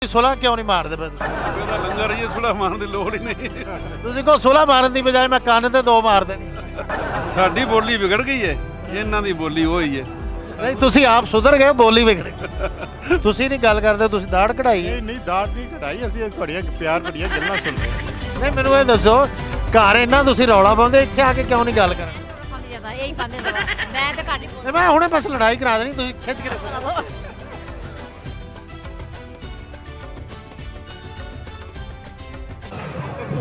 ਸੁਲਾ ਕਿਉਂ ਨਹੀਂ ਮਾਰਦੇ ਪਏ ਉਹਦਾ ਲੰਗਰ ਹੀ ਸੁਲਾ ਮਾਰਨ ਦੀ ਲੋੜ ਹੀ ਨਹੀਂ। ਤੁਸੀਂ ਕੋ ਸੁਲਾ ਮਾਰਨ ਦੀ ਬਜਾਏ ਮੈਂ ਕੰਨ ਤੇ ਦੋ ਮਾਰ ਦੇਣੀ। ਸਾਡੀ ਬੋਲੀ ਵਿਗੜ ਗਈ ਹੈ, ਇਹਨਾਂ ਦੀ ਬੋਲੀ ਉਹ ਹੀ ਹੈ। ਨਹੀਂ ਤੁਸੀਂ ਆਪ ਸੁਧਰ ਗਏ, ਬੋਲੀ ਵਿਗੜ ਗਈ। ਤੁਸੀਂ ਨਹੀਂ ਗੱਲ ਕਰਦੇ, ਤੁਸੀਂ ਦਾੜ ਕਢਾਈ ਹੈ। ਨਹੀਂ ਦਾੜ ਦੀ ਕਢਾਈ, ਅਸੀਂ ਤੁਹਾਡੀਆਂ ਪਿਆਰ ਭਰੀਆਂ ਗੱਲਾਂ ਸੁਣ ਰਹੇ ਹਾਂ। ਨਹੀਂ ਮੈਨੂੰ ਇਹ ਦੱਸੋ, ਘਰ ਇੰਨਾ ਤੁਸੀਂ ਰੌਲਾ ਪਾਉਂਦੇ, ਇੱਥੇ ਆ ਕੇ ਕਿਉਂ ਨਹੀਂ ਗੱਲ ਕਰਨ? ਇਹੀ ਪਾਉਂਦੇ ਮੈਂ ਤਾਂ ਘੱਟ ਹੀ ਮੈਂ ਹੁਣੇ ਬਸ ਲੜਾਈ ਕਰਾ ਦੇਣੀ, ਤੁਸੀਂ ਖਿੱਚ ਕੇ ਰੱਖੋ।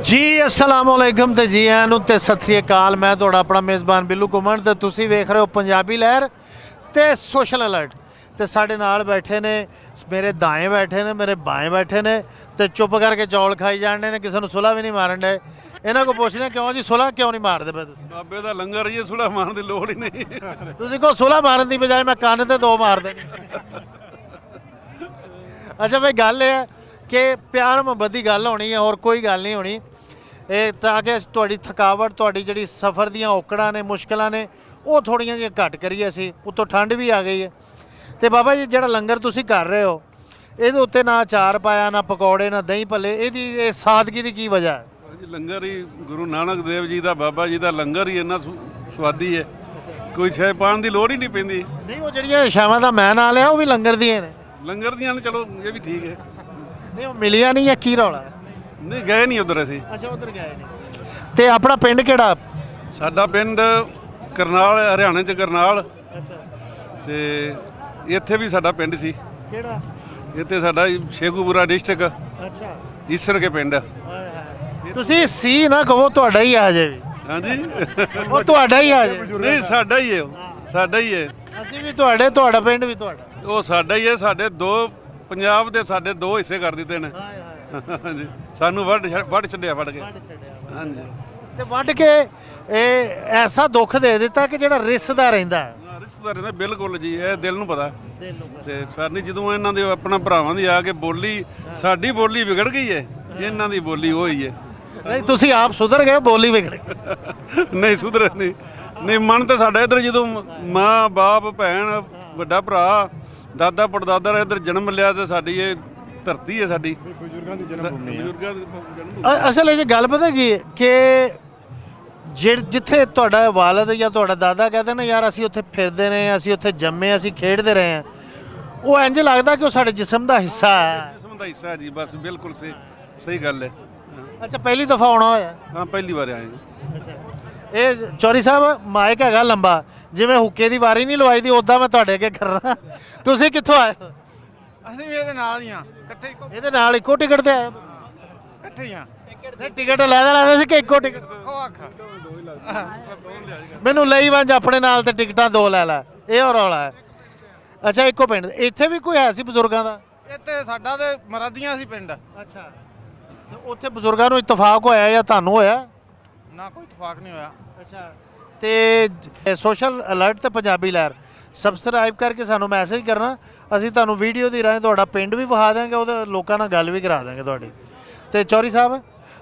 ਜੀ अस्सलाम वालेकुम ਤੇ ਜੀ ਆਇਆਂ ਨੂੰ ਤੇ ਸਤਿ ਸ੍ਰੀ ਅਕਾਲ। ਮੈਂ ਤੁਹਾਡਾ ਆਪਣਾ ਮੇਜ਼ਬਾਨ ਬਿੱਲੂ ਘੁੰਮਣ ਤੇ ਤੁਸੀਂ ਵੇਖ ਰਹੇ ਹੋ ਪੰਜਾਬੀ ਲਹਿਰ ਤੇ ਸੋਸ਼ਲ ਅਲਰਟ। ਤੇ ਸਾਡੇ ਨਾਲ ਬੈਠੇ ਨੇ, ਮੇਰੇ ਦਾएं ਬੈਠੇ ਨੇ, ਮੇਰੇ ਬਾएं ਬੈਠੇ ਨੇ ਤੇ ਚੁੱਪ ਕਰਕੇ ਚੌਲ ਖਾਈ ਜਾਂਦੇ ਨੇ, ਕਿਸੇ ਨੂੰ ਸੁਲਾ ਵੀ ਨਹੀਂ ਮਾਰਨ ਦੇ। ਇਹਨਾਂ ਕੋ ਪੁੱਛਦੇ ਕਿਉਂ ਜੀ, ਸੁਲਾ ਕਿਉਂ ਨਹੀਂ ਮਾਰਦੇ ਪਏ ਤੁਸੀਂ? ਬਾਬੇ ਦਾ ਲੰਗਰ ਹੀ ਸੁਲਾ ਮਾਰਨ ਦੀ ਲੋੜ ਹੀ ਨਹੀਂ। ਤੁਸੀਂ ਕੋ ਸੁਲਾ ਮਾਰਨ ਦੀ ਬਜਾਏ ਮੈਂ ਕੰਨ ਤੇ ਦੋ ਮਾਰ ਦੇਣੀ। ਅੱਛਾ ਭਾਈ, ਗੱਲ ਇਹ ਹੈ ਕਿ ਪਿਆਰ ਮੁਹੱਬਤ ਦੀ ਗੱਲ ਹੋਣੀ ਹੈ, ਹੋਰ ਕੋਈ ਗੱਲ ਨਹੀਂ ਹੋਣੀ। ਇਹ ਤਾਂ ਕਿ ਤੁਹਾਡੀ ਥਕਾਵਟ, ਤੁਹਾਡੀ ਜਿਹੜੀ ਸਫ਼ਰ ਦੀਆਂ ਔਕੜਾਂ ਨੇ, ਮੁਸ਼ਕਲਾਂ ਨੇ, ਉਹ ਥੋੜ੍ਹੀਆਂ ਜਿਹੀਆਂ ਘੱਟ ਕਰੀਏ ਅਸੀਂ। ਉੱਤੋਂ ਠੰਡ ਵੀ ਆ ਗਈ ਹੈ। ਤੇ ਬਾਬਾ ਜੀ, ਜਿਹੜਾ ਲੰਗਰ ਤੁਸੀਂ ਕਰ ਰਹੇ ਹੋ, ਇਹਦੇ ਉੱਤੇ ਨਾ ਅਚਾਰ ਪਾਇਆ, ਨਾ ਪਕੌੜੇ, ਨਾ ਦਹੀਂ ਭੱਲੇ, ਇਹਦੀ ਇਹ ਸਾਦਗੀ ਦੀ ਕੀ ਵਜ੍ਹਾ ਹੈ? ਲੰਗਰ ਹੀ ਗੁਰੂ ਨਾਨਕ ਦੇਵ ਜੀ ਦਾ, ਬਾਬਾ ਜੀ ਦਾ ਲੰਗਰ ਹੀ ਇੰਨਾ ਸਵਾਦੀ ਹੈ, ਕੋਈ ਸ਼ੈ ਪਾਉਣ ਦੀ ਲੋੜ ਹੀ ਨਹੀਂ ਪੈਂਦੀ। ਨਹੀਂ, ਉਹ ਜਿਹੜੀਆਂ ਸ਼ਾਮਾਂ ਦਾ ਮੈਂ ਨਾਂ ਲਿਆ, ਉਹ ਵੀ ਲੰਗਰ ਦੀਆਂ ਨੇ। ਲੰਗਰ ਦੀਆਂ ਨੇ, ਚਲੋ ਇਹ ਵੀ ਠੀਕ ਹੈ। ਨਹੀਂ, ਉਹ ਮਿਲੀਆਂ ਨਹੀਂ, ਜਾਂ ਕੀ ਰੌਲਾ? ਨਹੀਂ, ਗਏ ਨਹੀਂ ਉਧਰ ਅਸੀਂ। ਅੱਛਾ, ਉਧਰ ਗਏ ਨਹੀਂ। ਤੇ ਆਪਣਾ ਪਿੰਡ ਕਿਹੜਾ? ਸਾਡਾ ਪਿੰਡ ਕਰਨਾਲ, ਹਰਿਆਣੇ 'ਚ ਕਰਨਾਲ। ਅੱਛਾ, ਤੇ ਇੱਥੇ ਵੀ ਸਾਡਾ ਪਿੰਡ ਸੀ। ਕਿਹੜਾ? ਇੱਥੇ ਸਾਡਾ ਸ਼ੇਖੂਪੁਰਾ ਡਿਸਟ੍ਰਿਕਟ, ਅੱਛਾ, ਈਸਰ ਕੇ ਪਿੰਡ। ਤੁਸੀਂ ਸੀ ਨਾ ਕਹੋ, ਤੁਹਾਡਾ ਹੀ ਆ ਜਾਵੇ। ਹਾਂਜੀ, ਉਹ ਤੁਹਾਡਾ ਹੀ ਆ ਜਾਵੇ। ਨਹੀਂ ਸਾਡਾ ਹੀ ਹੈ, ਉਹ ਸਾਡਾ ਹੀ ਹੈ। ਅਸੀਂ ਵੀ ਤੁਹਾਡੇ, ਤੁਹਾਡਾ ਪਿੰਡ ਵੀ ਤੁਹਾਡਾ। ਉਹ ਸਾਡਾ ਹੀ ਹੈ। ਸਾਡੇ ਦੋ ਪੰਜਾਬ ਦੇ ਸਾਡੇ ਦੋ ਹਿੱਸੇ ਕਰ ਦਿੱਤੇ ਨੇ। ਹਾਂਜੀ, ਸਾਨੂੰ ਵੱਢ ਛੱਡਿਆ ਫੜ ਕੇ। ਹਾਂਜੀ, ਤੇ ਵੱਢ ਕੇ ਇਹ ਐਸਾ ਦੁੱਖ ਦੇ ਦਿੱਤਾ ਕਿ ਜਿਹੜਾ ਰਿਸਦਾ ਰਹਿੰਦਾ। ਰਿਸ਼ਤੇਦਾਰ ਰਹਿੰਦਾ, ਬਿਲਕੁਲ ਜੀ, ਇਹ ਦਿਲ ਨੂੰ ਪਤਾ। ਤੇ ਸਾਡੀ ਜਦੋਂ ਇਹਨਾਂ ਦੇ ਆਪਣਾ ਭਰਾਵਾਂ ਦੀ ਆ ਕੇ ਬੋਲੀ, ਸਾਡੀ ਬੋਲੀ ਵਿਗੜ ਗਈ ਹੈ, ਇਹਨਾਂ ਦੀ ਬੋਲੀ ਉਹ ਹੀ ਹੈ। ਨਹੀਂ ਤੁਸੀਂ ਆਪ ਸੁਧਰ ਗਏ, ਬੋਲੀ ਵਿਗੜ ਗਈ। ਨਹੀਂ ਸੁਧਰੇ ਨਹੀਂ। ਨਹੀਂ, ਮਨ ਤਾਂ ਸਾਡਾ ਇੱਧਰ ਜਦੋਂ ਮਾਂ ਬਾਪ ਭੈਣ ਵੱਡਾ ਭਰਾ ਦਾਦਾ ਪੜਦਾਦਾ ਇੱਧਰ ਜਨਮ ਲਿਆ, ਤੇ ਸਾਡੀ ਇਹ ਧਰਤੀ ਹੈ, ਸਾਡੀ ਬਜ਼ੁਰਗਾਂ ਦੀ ਜਨਮ ਭੂਮੀ ਹੈ। ਬਜ਼ੁਰਗਾਂ ਦੀ ਜਨਮ। ਅਸਲ ਇਹ ਗੱਲ ਪਤਾ ਕੀ ਹੈ ਕਿ ਜਿੱਥੇ ਤੁਹਾਡਾ ਵਾਲਦ ਜਾਂ ਤੁਹਾਡਾ ਦਾਦਾ ਕਹਿੰਦੇ ਨੇ ਯਾਰ ਅਸੀਂ ਉੱਥੇ ਫਿਰਦੇ ਰਹੇ, ਅਸੀਂ ਉੱਥੇ ਜੰਮੇ, ਅਸੀਂ ਖੇਡਦੇ ਰਹੇ ਹਾਂ, ਉਹ ਇੰਝ ਲੱਗਦਾ ਕਿ ਉਹ ਸਾਡੇ ਜਿਸਮ ਦਾ ਹਿੱਸਾ ਹੈ। ਜਿਸਮ ਦਾ ਹਿੱਸਾ ਜੀ, ਬਸ ਬਿਲਕੁਲ ਸਹੀ ਗੱਲ ਹੈ। ਅੱਛਾ, ਪਹਿਲੀ ਦਫਾ ਆਉਣਾ ਹੋਇਆ? ਹਾਂ, ਪਹਿਲੀ ਵਾਰ ਆਏ ਹਾਂ। ਅੱਛਾ, ਇਹ ਚੌਰੀ ਸਾਹਿਬ ਮਾਈਕ ਹੈਗਾ ਲੰਬਾ, ਜਿਵੇਂ ਹੁੱਕੇ ਦੀ ਵਾਰੀ ਨਹੀਂ ਲਵਾਈ ਦੀ, ਉਦਾਂ ਮੈਂ ਤੁਹਾਡੇ ਅੱਗੇ ਕਰਨਾ। ਤੁਸੀਂ ਕਿੱਥੋਂ ਆਏ ਹੋ? ਅਸੀਂ ਵੀ ਇਹਦੇ ਨਾਲ ਹੀ ਆ, ਇਕੱਠੇ ਇਹਦੇ ਨਾਲ ਇੱਕੋ ਟਿਕਟ ਤੇ ਆਏ ਹੋ? ਇਕੱਠੇ ਹੀ ਆ। ਨਹੀਂ, ਟਿਕਟ ਲੈਦੇ ਸੀ ਕਿ ਇੱਕੋ ਟਿਕਟ? ਕੋ ਅੱਖ ਮੈਨੂੰ ਲਈ ਵੰਜ ਆਪਣੇ ਨਾਲ ਤੇ ਟਿਕਟਾਂ ਦੋ ਲੈ ਲੈ, ਇਹ ਹੋਰ ਰੌਲਾ ਹੈ। ਅੱਛਾ, ਇੱਕੋ ਪਿੰਡ। ਇੱਥੇ ਵੀ ਕੋਈ ਹੈ ਸੀ ਬਜ਼ੁਰਗਾਂ ਦਾ? ਇੱਥੇ ਸਾਡਾ ਤੇ ਮਰਾਦੀਆਂ ਸੀ ਪਿੰਡ। ਅੱਛਾ, ਉੱਥੇ ਬਜ਼ੁਰਗਾਂ ਨੂੰ ਇਤਫਾਕ ਹੋਇਆ ਜਾਂ ਤੁਹਾਨੂੰ ਹੋਇਆ? ਨਾ ਕੋਈ ਇਤਫਾਕ ਨਹੀਂ ਹੋਇਆ। ਅੱਛਾ, ਤੇ ਸੋਸ਼ਲ ਅਲਰਟ ਤੇ ਪੰਜਾਬੀ ਲਹਿਰ ਸਬਸਕ੍ਰਾਈਬ ਕਰਕੇ ਸਾਨੂੰ ਮੈਸੇਜ ਕਰਨਾ, ਅਸੀਂ ਤੁਹਾਨੂੰ ਵੀਡੀਓ ਦੀ ਰਾਹੀਂ ਤੁਹਾਡਾ ਪਿੰਡ ਵੀ ਵਿਖਾ ਦਾਂਗੇ, ਉਹਦੇ ਲੋਕਾਂ ਨਾਲ ਗੱਲ ਵੀ ਕਰਾ ਦਾਂਗੇ ਤੁਹਾਡੀ। ਤੇ ਚੌਰੀ ਸਾਹਿਬ,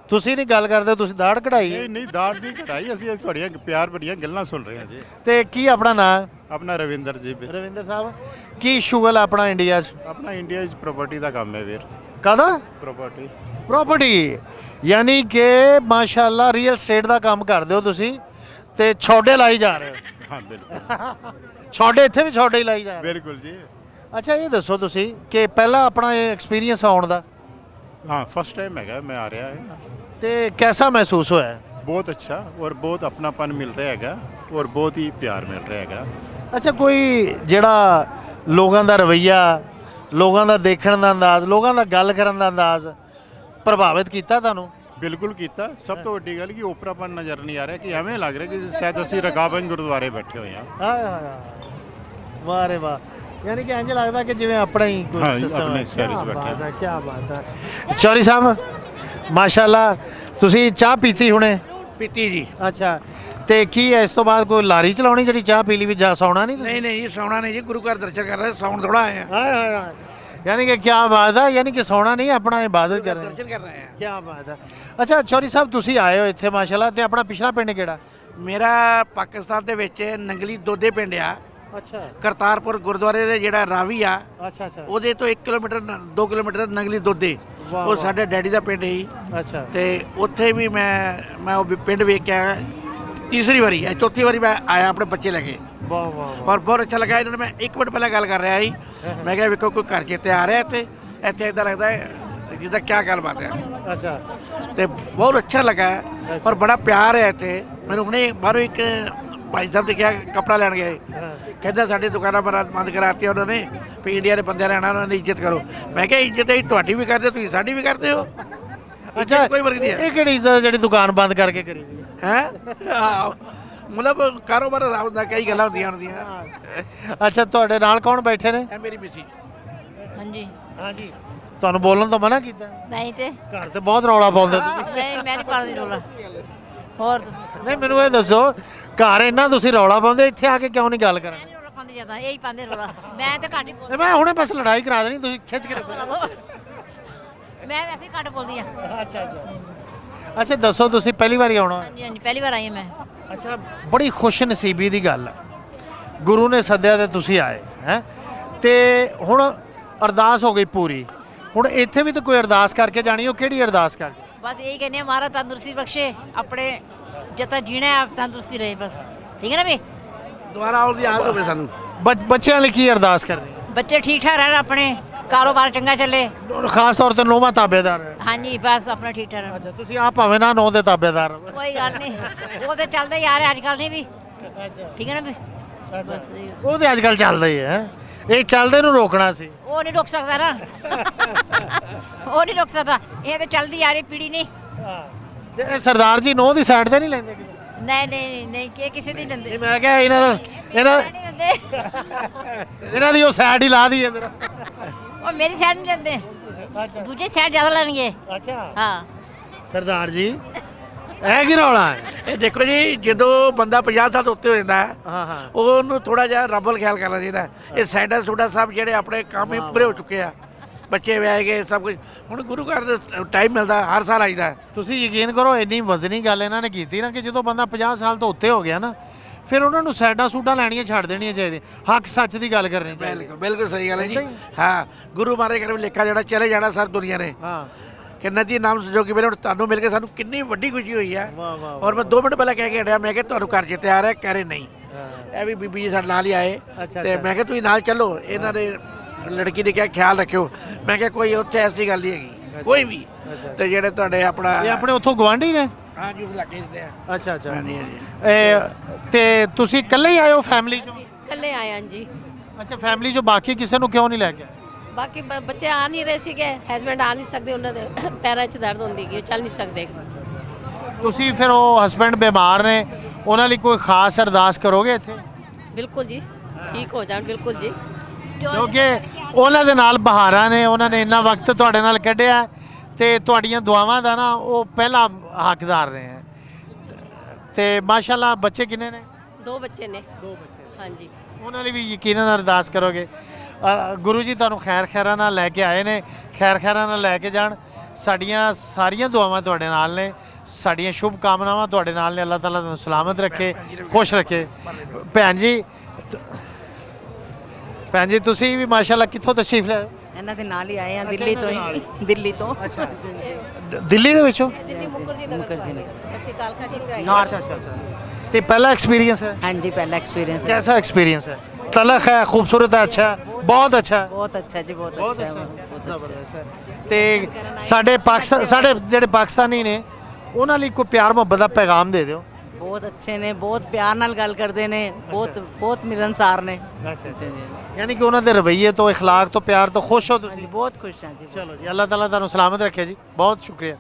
ਤੁਸੀਂ ਨਹੀਂ ਗੱਲ ਕਰਦੇ, ਤੁਸੀਂ ਦਾੜ ਕਢਾਈ ਹੈ। ਨਹੀਂ ਦਾੜ ਦੀ ਕਢਾਈ, ਅਸੀਂ ਤੁਹਾਡੀਆਂ ਪਿਆਰ ਭਰੀਆਂ ਗੱਲਾਂ ਸੁਣ ਰਹੇ ਹਾਂ ਜੀ। ਤੇ ਕੀ ਆਪਣਾ ਨਾਂ? ਆਪਣਾ ਰਵਿੰਦਰ ਜੀ। ਰਵਿੰਦਰ ਸਾਹਿਬ, ਕੀ ਸ਼ੁਗਲ ਆਪਣਾ ਇੰਡੀਆ 'ਚ? ਆਪਣਾ ਇੰਡੀਆ 'ਚ ਪ੍ਰਾਪਰਟੀ ਦਾ ਕੰਮ ਹੈ ਵੀਰ। ਕਾਹਦਾ? ਪ੍ਰਾਪਰਟੀ। ਯਾਨੀ ਕਿ ਮਾਸ਼ਾਅੱਲਾ ਰੀਅਲ ਸਟੇਟ ਦਾ ਕੰਮ ਕਰਦੇ ਹੋ ਤੁਸੀਂ, ਤੇ ਛੋਡੇ ਲਾਈ ਜਾ ਰਹੇ ਹੋ। ਹਾਂ ਬਿਲਕੁਲ। ਛੋਡੇ ਇੱਥੇ ਵੀ ਛੋਡੇ ਹੀ ਲਾਈ ਜਾ ਰਹੇ? ਬਿਲਕੁਲ ਜੀ। ਅੱਛਾ, ਇਹ ਦੱਸੋ ਤੁਸੀਂ ਕਿ ਪਹਿਲਾਂ ਆਪਣਾ ਇਹ ਐਕਸਪੀਰੀਅੰਸ ਆਉਣ ਦਾ? ਹਾਂ, ਫਸਟ ਟਾਈਮ ਹੈਗਾ ਮੈਂ ਆ ਰਿਹਾ ਹੈ। ਤੇ ਕੈਸਾ ਮਹਿਸੂਸ ਹੋਇਆ? ਬਹੁਤ ਅੱਛਾ, ਔਰ ਬਹੁਤ ਆਪਣਾਪਨ ਮਿਲ ਰਿਹਾ ਹੈਗਾ, ਔਰ ਬਹੁਤ ਹੀ ਪਿਆਰ ਮਿਲ ਰਿਹਾ ਹੈਗਾ। ਅੱਛਾ, ਕੋਈ ਜਿਹੜਾ ਲੋਕਾਂ ਦਾ ਰਵੱਈਆ, ਲੋਕਾਂ ਦਾ ਦੇਖਣ ਦਾ ਅੰਦਾਜ਼, ਲੋਕਾਂ ਦਾ ਗੱਲ ਕਰਨ ਦਾ ਅੰਦਾਜ਼ ਪ੍ਰਭਾਵਿਤ ਕੀਤਾ ਤੁਹਾਨੂੰ? ਬਿਲਕੁਲ ਕੀਤਾ। ਸਭ ਤੋਂ ਵੱਡੀ ਗੱਲ ਕਿ ਓਪਰਾਪਨ ਨਜ਼ਰ ਨਹੀਂ ਆ ਰਿਹਾ, ਕਿ ਐਵੇਂ ਲੱਗ ਰਿਹਾ ਕਿ ਸ਼ਾਇਦ ਅਸੀਂ ਰਕਾਬਗੰਜ ਗੁਰਦੁਆਰੇ ਬੈਠੇ ਹੋਏ ਹਾਂ। ਹਾਏ ਹਾਏ, ਵਾਹ ਰੇ ਵਾਹ। ਯਾਨੀ ਕਿ ਇੰਝ ਲੱਗਦਾ ਕਿ ਜਿਵੇਂ ਆਪਣਾ ਹੀ ਕੋਈ ਸਿਸਟਮ ਹੈ। ਆਪਣੇ ਸ਼ਹਿਰ 'ਚ ਬੈਠੇ ਹਾਂ। ਕੀ ਬਾਤ ਹੈ। ਚੌਰੀ ਸਾਹਿਬ, ਮਾਸ਼ਾਅੱਲਾ ਤੁਸੀਂ ਚਾਹ ਪੀਤੀ ਹੁਣੇ? ਪੀਤੀ ਜੀ। ਅੱਛਾ, ਤੇ ਕੀ ਹੈ ਇਸ ਤੋਂ ਬਾਅਦ ਕੋਈ ਲਾਰੀ ਚਲਾਉਣੀ ਜਿਹੜੀ ਚਾਹ ਪੀ ਲਈ ਵੀ ਜਾ ਸੌਣਾ ਨਹੀਂ? ਨਹੀਂ ਨਹੀਂ ਜੀ, ਸੌਣਾ ਨਹੀਂ ਜੀ, ਗੁਰੂ ਘਰ ਦਰਸ਼ਨ ਕਰ ਰਹੇ, ਸੌਣ ਥੋੜਾ ਆਏ ਆ। ਹਾਏ ਹਾਏ ਹਾਏ, यानी कि क्या बात है, यानी कि सोना नहीं अपना इबादत कर रहे हैं। दर्शन कर रहे हैं। क्या बात है। अच्छा चौरी साहब तुसी आए हो इत्थे माशाल्लाह, ते अपना पिछला पिंड केड़ा? मेरा पाकिस्तान ਦੇ ਵਿੱਚ ਨੰਗਲੀ ਦੋਦੇ ਪਿੰਡ ਆ। ਅੱਛਾ ਕਰਤਾਰਪੁਰ ਗੁਰਦੁਆਰੇ ਦੇ ਜਿਹੜਾ ਰਾਵੀ ਆ ਅੱਛਾ ਅੱਛਾ ਉਹਦੇ ਤੋਂ 1 ਕਿਲੋਮੀਟਰ 2 ਕਿਲੋਮੀਟਰ ਨੰਗਲੀ ਦੋਦੇ ਵਾਹ, ਉਹ ਵਾਹ। ਸਾਡੇ ਡੈਡੀ ਦਾ ਪਿੰਡ ਸੀ ਅੱਛਾ ਤੇ ਉੱਥੇ ਵੀ ਮੈਂ ਉਹ ਪਿੰਡ ਵੇਖ ਕੇ ਆਇਆ ਤੀਸਰੀ ਵਾਰੀ ਹੈ ਚੌਥੀ ਵਾਰੀ ਮੈਂ ਆਇਆ ਆਪਣੇ ਬੱਚੇ ਲੈ ਕੇ ਵਾਹ ਵਾਹ ਵਾਹ। ਪਰ ਬਹੁਤ ਅੱਛਾ ਲੱਗਾ ਇਹਨਾਂ ਨੇ ਮੈਂ 1 ਮਿੰਟ ਪਹਿਲਾਂ ਗੱਲ ਕਰ ਰਿਹਾ ਸੀ ਮੈਂ ਕਿਹਾ ਵੇਖੋ ਕੋਈ ਘਰ ਚੇਤੇ ਆ ਰਿਹਾ ਇੱਥੇ ਇਦਾਂ ਲੱਗਦਾ ਹੈ ਜਿੱਦਾਂ ਕੀ ਗੱਲਬਾਤ ਹੈ ਅੱਛਾ ਤੇ ਬਹੁਤ ਅੱਛਾ ਲੱਗਾ ਔਰ ਬੜਾ ਪਿਆਰ ਹੈ ਇੱਥੇ ਮੈਨੂੰ ਹੁਣੇ ਬਾਹਰੋਂ ਇੱਕ ਭਾਈ ਸਾਹਿਬ ਨੇ ਕਿਹਾ ਕੱਪੜਾ ਲੈਣ ਗਏ ਹਾਂ। ਕਹਿੰਦਾ ਸਾਡੀ ਦੁਕਾਨਾਂ ਬੰਦ ਕਰਾਤੀਆਂ ਉਹਨਾਂ ਨੇ ਵੀ ਇੰਡੀਆ ਦੇ ਬੰਦਿਆਂ ਨੇ ਆਉਣਾ ਉਹਨਾਂ ਦੀ ਇੱਜ਼ਤ ਕਰੋ ਮੈਂ ਕਿਹਾ ਇੱਜ਼ਤ ਹੈ ਤੁਹਾਡੀ ਵੀ ਕਰਦੇ ਤੁਸੀਂ ਸਾਡੀ ਵੀ ਕਰਦੇ ਹੋ ਅੱਛਾ ਕੋਈ ਫਰਕ ਨਹੀਂ ਹੈ ਇਹ ਕਿਹੜੀ ਇੱਜ਼ਤ ਜਿਹੜੀ ਦੁਕਾਨ ਬੰਦ ਕਰਕੇ ਕਰੀ ਦੀ ਹੈ ਮਤਲਬ ਕਾਰੋਬਾਰ ਹੁੰਦਾ ਕਈ ਗੱਲਾਂ ਹੁੰਦੀਆਂ ਹੁੰਦੀਆਂ ਅੱਛਾ ਤੁਹਾਡੇ ਨਾਲ ਕੌਣ ਬੈਠੇ ਨੇ ਇਹ ਮੇਰੀ ਮਿਸੀ ਹਾਂਜੀ ਹਾਂਜੀ ਤੁਹਾਨੂੰ ਬੋਲਣ ਤੋਂ ਮਨਾ ਕੀਤਾ ਨਹੀਂ ਤੇ ਘਰ ਤੇ ਬਹੁਤ ਰੌਲਾ ਪਾਉਂਦੇ ਤੁਸੀਂ ਨਹੀਂ ਮੈਂ ਨਹੀਂ ਪਾਉਂਦੀ ਰੋਲਾ ਹੋਰ ਨਹੀਂ ਮੈਨੂੰ ਇਹ ਦੱਸੋ ਘਰ ਇੰਨਾ ਤੁਸੀਂ ਰੌਲਾ ਪਾਉਂਦੇ ਇੱਥੇ ਆ ਕੇ ਕਿਉਂ ਨਹੀਂ ਗੱਲ ਮੈਂ ਕਰਨ ਨਹੀਂ ਰੋਲਾ ਪਾਉਂਦੀ ਜ਼ਿਆਦਾ ਇਹੀ ਪਾਉਂਦੇ ਰੋਲਾ ਮੈਂ ਤੇ ਘੱਟ ਹੀ ਬੋਲਦੀ ਮੈਂ ਹੁਣੇ ਬਸ ਲੜਾਈ ਕਰਾ ਦੇਣੀ ਤੁਸੀਂ ਖਿੱਚ ਕੇ ਰੱਖੋ। ਮੈਂ ਵੈਸੇ ਹੀ ਘੱਟ ਬੋਲਦੀ ਆ ਅੱਛਾ ਅੱਛਾ ਅੱਛਾ ਦੱਸੋ ਤੁਸੀਂ ਪਹਿਲੀ ਵਾਰੀ ਆਉਣਾ ਹਾਂਜੀ ਹਾਂਜੀ ਪਹਿਲੀ ਵਾਰ ਆਈ ਹਾਂ ਮੈਂ ਅੱਛਾ ਬੜੀ ਖੁਸ਼ ਨਸੀਬੀ ਦੀ ਗੱਲ ਹੈ ਗੁਰੂ ਨੇ ਸੱਦਿਆ ਤੇ ਤੁਸੀਂ ਆਏ ਹੈ ਤੇ ਹੁਣ ਅਰਦਾਸ ਹੋ ਗਈ ਪੂਰੀ ਹੁਣ ਇੱਥੇ ਵੀ ਤਾਂ ਕੋਈ ਅਰਦਾਸ ਕਰਕੇ ਜਾਣੀ ਉਹ ਕਿਹੜੀ ਅਰਦਾਸ ਕਰਕੇ ਬਸ ਇਹੀ ਕਹਿੰਦੇ ਆ ਮਹਾਰਾਜ ਤੰਦਰੁਸਤੀ ਬਖਸ਼ੇ ਆਪਣੇ ਜਿੱਦਾਂ ਜੀਣਾ ਹੈ ਤੰਦਰੁਸਤੀ ਰਹੇ ਬਸ ਠੀਕ ਹੈ ਨਾ ਵੀ ਦੁਬਾਰਾ ਆਉਣ ਦੀ ਆਦਤ ਹੋਵੇ ਸਾਨੂੰ ਬੱਚਿਆਂ ਲਈ ਕੀ ਅਰਦਾਸ ਕਰਨੀ ਬੱਚੇ ਠੀਕ ਠਾਕ ਰਹਿਣ ਆਪਣੇ ਕਾਰੋਬਾਰ ਚੰਗਾ ਚੱਲੇ ਖਾਸ ਤੌਰ ਤੇ ਨੌਵਾਂ ਤਾਬੇਦਾਰ ਹੈ ਹਾਂਜੀ ਬਸ ਆਪਣਾ ਠੀਕ ਠਾਕ ਰਹਿਣ ਅੱਛਾ ਤੁਸੀਂ ਆਪ ਭਾਵੇਂ ਨਾ ਨੌ ਦੇ ਤਾਬੇਦਾਰ ਹੋ। ਕੋਈ ਗੱਲ ਨਹੀਂ ਉਹ ਤੇ ਚੱਲਦਾ ਹੀ ਆ ਰਿਹਾ ਅੱਜ ਕੱਲ੍ਹ ਨਹੀਂ ਵੀ ਠੀਕ ਹੈ ਨਾ ਵੀ ਬਸ ਇਹੀ। ਉਹ ਤੇ ਅੱਜ ਕੱਲ ਚੱਲਦਾ ਹੀ ਹੈ ਇਹ ਚੱਲਦੇ ਨੂੰ ਰੋਕਣਾ ਸੀ ਉਹ ਨਹੀਂ ਰੁਕ ਸਕਦਾ ਨਾ ਉਹ ਨਹੀਂ ਰੁਕ ਸਕਦਾ ਇਹ ਤੇ ਚੱਲਦੀ ਆ ਰਹੀ ਪੀੜੀ ਨਹੀਂ ਤੇ ਇਹ ਸਰਦਾਰ ਜੀ ਨੌ ਦੀ ਸਾਈਡ ਤੇ ਨਹੀਂ ਲੈਂਦੇ ਕਿਤੇ? ਨਹੀਂ ਕਿ ਕਿਸੇ ਦੀ ਲੈਂਦੇ ਇਹ ਮੈਂ ਕਿਹਾ ਇਹਨਾਂ ਨਹੀਂ ਲੈਂਦੇ ਇਹਨਾਂ ਦੀ ਉਹ ਸਾਈਡ ਹੀ ਲਾ ਦੀ ਇਧਰ ਉਹ ਮੇਰੀ ਸਾਈਡ ਨਹੀਂ ਲੈਂਦੇ ਅੱਛਾ ਦੂਜੇ ਸਾਈਡ ਜ਼ਿਆਦਾ ਲੈਣਗੇ ਅੱਛਾ ਹਾਂ ਸਰਦਾਰ ਜੀ ਇਹ ਕੀ ਰੌਲਾ ਹੈ ਇਹ ਦੇਖੋ ਜੀ ਜਦੋਂ ਬੰਦਾ 50 ਸਾਲ ਤੋਂ ਉੱਤੇ ਹੋ ਜਾਂਦਾ ਹੈ ਹਾਂ ਹਾਂ ਉਹਨੂੰ ਥੋੜਾ ਜਿਹਾ ਰੱਬ ਵੱਲ ਖਿਆਲ ਕਰਨਾ ਚਾਹੀਦਾ ਹੈ। ਇਹ ਸਾਈਡਾ ਸੂਡਾ ਸਭ ਜਿਹੜੇ ਆਪਣੇ ਕੰਮ ਹੀ ਪੂਰੇ ਹੋ ਚੁੱਕੇ ਆ ਬੱਚੇ ਵਿਆਹ ਗਏ ਸਭ ਕੁਝ ਹੁਣ ਗੁਰੂ ਘਰ ਦੇ ਟਾਈਮ ਮਿਲਦਾ ਹਰ ਸਾਲ ਆਈਦਾ ਹੈ। ਤੁਸੀਂ ਯਕੀਨ ਕਰੋ ਇੰਨੀ ਵਜ਼ਨੀ ਗੱਲ ਇਹਨਾਂ ਨੇ ਕੀਤੀ ਨਾ ਕਿ ਜਦੋਂ ਬੰਦਾ 50 ਸਾਲ ਤੋਂ ਉੱਤੇ ਹੋ ਗਿਆ ਨਾ ਫਿਰ ਉਹਨਾਂ ਨੂੰ ਸਾਈਡਾਂ ਸੂਡਾਂ ਲੈਣੀਆਂ ਛੱਡ ਦੇਣੀਆਂ ਚਾਹੀਦੀਆਂ ਹੱਕ ਸੱਚ ਦੀ ਗੱਲ ਕਰਨੀ ਚਾਹੀਦੀ ਬਿਲਕੁਲ ਬਿਲਕੁਲ ਸਹੀ ਗੱਲ ਹੈ ਜੀ ਏਦਾਂ ਹੀ? ਹਾਂ ਗੁਰੂ ਮਹਾਰਾਜ ਕਰ ਵੀ ਲੇਖਾ ਜਿਹੜਾ ਚਲੇ ਜਾਣਾ ਸਰ ਦੁਨੀਆ ਨੇ ਹਾਂ ਕਿ ਨਦੀ ਨਾਮ ਸੰਜੋਗੀ ਵੇਲੇ ਹੁਣ ਤੁਹਾਨੂੰ ਮਿਲ ਕੇ ਸਾਨੂੰ ਕਿੰਨੀ ਵੱਡੀ ਖੁਸ਼ੀ ਹੋਈ ਹੈ ਵਾਹ ਵਾਹ ਔਰ ਮੈਂ 2 ਮਿੰਟ ਪਹਿਲਾਂ ਕਹਿ ਕੇ ਹਟਿਆ ਮੈਂ ਕਿਹਾ ਤੁਹਾਨੂੰ ਘਰ ਚੇਤੇ ਆ ਰਿਹਾ ਕਹਿ ਰਹੇ ਨਹੀਂ ਵਾਹ। ਇਹ ਵੀ ਬੀਬੀ ਜੀ ਸਾਡੇ ਨਾਲ ਹੀ ਆਏ ਅੱਛਾ, ਤੇ ਅੱਛਾ। ਮੈਂ ਕਿਹਾ ਤੁਸੀਂ ਨਾਲ ਚੱਲੋ ਇਹਨਾਂ ਦੇ ਲੜਕੀ ਨੇ ਕਿਹਾ ਖਿਆਲ ਰੱਖਿਓ ਮੈਂ ਕਿਹਾ ਕੋਈ ਉੱਥੇ ਐਸੀ ਗੱਲ ਨਹੀਂ ਹੈਗੀ ਕੋਈ ਵੀ ਅੱਛਾ। ਤੇ ਜਿਹੜੇ ਤੁਹਾਡੇ ਆਪਣਾ ਇਹ ਆਪਣੇ ਉੱਥੋਂ ਗਵਾਂਢੀ ਨੇ ਹਾਂ ਜੀ ਲੱਗੇ ਦਿੰਦੇ ਆ ਅੱਛਾ ਅੱਛਾ ਹਾਂਜੀ ਹਾਂਜੀ ਤੇ ਤੁਸੀਂ ਇਕੱਲੇ ਹੀ ਆਏ ਹੋ ਫੈਮਿਲੀ ਚੋਂ ਕੱਲੇ ਆਏ ਹਾਂ ਜੀ ਅੱਛਾ ਫੈਮਿਲੀ ਚੋਂ ਬਾਕੀ ਕਿਸੇ ਨੂੰ ਕਿਉਂ ਨਹੀਂ ਲੈ ਕੇ ਆਏ ਬਾਕੀ ਬੱਚੇ ਆ ਨਹੀਂ ਰਹੇ ਸੀਗੇ ਹਸਬੈਂਡ ਆ ਨਹੀਂ ਸਕਦੇ ਉਹਨਾਂ ਦੇ ਪੈਰਾਂ 'ਚ ਦਰਦ ਹੁੰਦੀ ਗਈ ਚੱਲ ਨਹੀਂ ਸਕਦੇ ਤੁਸੀਂ ਫਿਰ ਉਹ ਹਸਬੈਂਡ ਬਿਮਾਰ ਨੇ ਉਹਨਾਂ ਲਈ ਕੋਈ ਖਾਸ ਅਰਦਾਸ ਕਰੋਗੇ ਇੱਥੇ ਬਿਲਕੁਲ ਜੀ ਠੀਕ ਹੋ ਜਾਣ ਬਿਲਕੁਲ ਜੀ ਕਿਉਂਕਿ ਉਹਨਾਂ ਦੇ ਨਾਲ ਬਹਾਰਾਂ ਨੇ ਉਹਨਾਂ ਨੇ ਇੰਨਾ ਵਕਤ ਤੁਹਾਡੇ ਨਾਲ ਕੱਢਿਆ ਤੇ ਤੁਹਾਡੀਆਂ ਦੁਆਵਾਂ ਦਾ ਨਾ ਉਹ ਪਹਿਲਾ ਹੱਕਦਾਰ ਨੇ ਤੇ ਮਾਸ਼ਾਅੱਲਾ ਬੱਚੇ ਕਿੰਨੇ ਨੇ 2 ਬੱਚੇ ਨੇ 2 ਬੱਚੇ ਹਾਂਜੀ ਉਹਨਾਂ ਲਈ ਵੀ ਯਕੀਨਨ ਅਰਦਾਸ ਕਰੋਗੇ ਗੁਰੂ ਜੀ ਤੁਹਾਨੂੰ ਖੈਰ ਖੈਰਾਂ ਨਾਲ ਲੈ ਕੇ ਆਏ ਨੇ ਖੈਰ ਖੈਰਾਂ ਨਾਲ ਲੈ ਕੇ ਜਾਣ ਸਾਡੀਆਂ ਸਾਰੀਆਂ ਦੁਆਵਾਂ ਤੁਹਾਡੇ ਨਾਲ ਨੇ ਸਾਡੀਆਂ ਸ਼ੁਭ ਕਾਮਨਾਵਾਂ ਤੁਹਾਡੇ ਨਾਲ ਨੇ ਅੱਲਾਹ ਤਾਲਾ ਤੁਹਾਨੂੰ ਸਲਾਮਤ ਰੱਖੇ ਖੁਸ਼ ਰੱਖੇ ਭੈਣ ਜੀ ਤੁਸੀਂ ਵੀ ਮਾਸ਼ਾਅੱਲਾ ਕਿੱਥੋਂ ਤਸ਼ਰੀਫ ਲਿਆਏ ਇਹਨਾਂ ਦੇ ਨਾਲ ਹੀ ਆਏ ਆ ਅੱਛਾ, ਦਿੱਲੀ ਤੋਂ ਇਹਨਾਂ ਦੇ ਹੀ ਦਿੱਲੀ ਤੋਂ ਅੱਛਾ ਦਿੱਲੀ ਦੇ ਵਿੱਚੋਂ ਦਿੱਲੀ ਮੁਕਰਜੀ मुखर्जी ਨਗਰ नगर। ਅਸੀਂ ਕਾਲਕਾ ਜੀ ਤੋਂ ਆਏ नॉर्थ अच्छा अच्छा ਤੇ ਪਹਿਲਾ एक्सपीरियंस है हाँ जी पहला एक्सपीरियंस है कैसा एक्सपीरियंस है तलख है खूबसूरत है अच्छा है बहुत अच्छा है बहुत अच्छा जी बहुत अच्छा है बहुत अच्छा ਜ਼ਬਰਦਸਤ ਹੈ ਤੇ ਸਾਡੇ ਜਿਹੜੇ ਪਾਕਿਸਤਾਨੀ ਨੇ ਉਹਨਾਂ ਲਈ ਕੋਈ ਪਿਆਰ ਮੁਹੱਬਤ ਦਾ ਪੈਗਾਮ ਦੇ ਦਿਓ बहुत अच्छे ने बहुत प्यार नाल गल करते ने बहुत बहुत मिलनसार ने ਅੱਛਾ अच्छा जी ਯਾਨੀ ਕਿ ਉਹਨਾਂ ਦੇ ਰਵੱਈਏ ਤੋਂ اخلاق ਤੋਂ ਪਿਆਰ ਤੋਂ ਖੁਸ਼ ਹੋ हाँ ਤੁਸੀਂ जी बहुत खुश हैं जी ਚਲੋ ਜੀ ਅੱਲਾਹ ਤਾਲਾ ਤੁਹਾਨੂੰ ਸਲਾਮਤ ਰੱਖੇ ਜੀ ਬਹੁਤ ਸ਼ੁਕਰੀਆ